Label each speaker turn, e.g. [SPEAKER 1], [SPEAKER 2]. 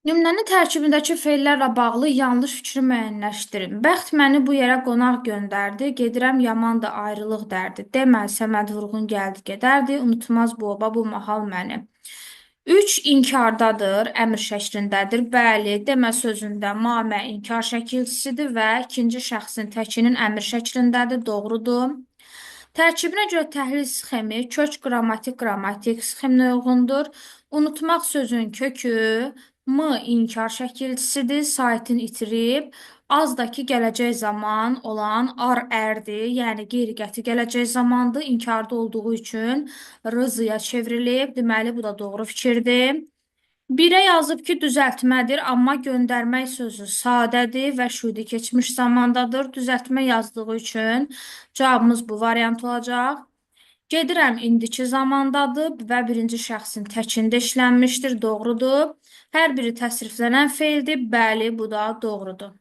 [SPEAKER 1] Nümunənin tərkibindəki fe'llərlə bağlı yanlış fikri müəyyənləşdirin. Bəxt məni bu yerə qonaq göndərdi. Gedirəm yaman da ayrılıq dərdi. Demə Səməd Vurğun gəldi gedərdi. Unutmaz bu oba bu mahal məni. 3 inkardadır, əmr şəklindədir. Bəli, demə sözündə mamə inkar şəkilçisidir və ikinci şəxsin təkinin əmr şəklindədir. Doğrudur. Tərkibinə görə təhlil sxemi kök qrammatik sxeminə uyğundur. Unutmaq sözün kökü M inkar şəkilçisidir, saytın itirib. Azdakı gələcək zaman olan ərdir, yəni qeyri-qəti gələcək zamandır. İnkarda olduğu üçün rızıya çevrilib. Deməli, bu da doğru fikirdir. Birə yazıb ki, düzəltmədir, amma göndərmək sözü sadədir və şudi keçmiş zamandadır. Düzəltmə yazdığı üçün cavabımız bu variant olacaq. Gedirəm indiki zamandadır və birinci şəxsin təkində işlənmişdir, doğrudur. Hər biri təsriflənən feildir, bəli, bu da doğrudur.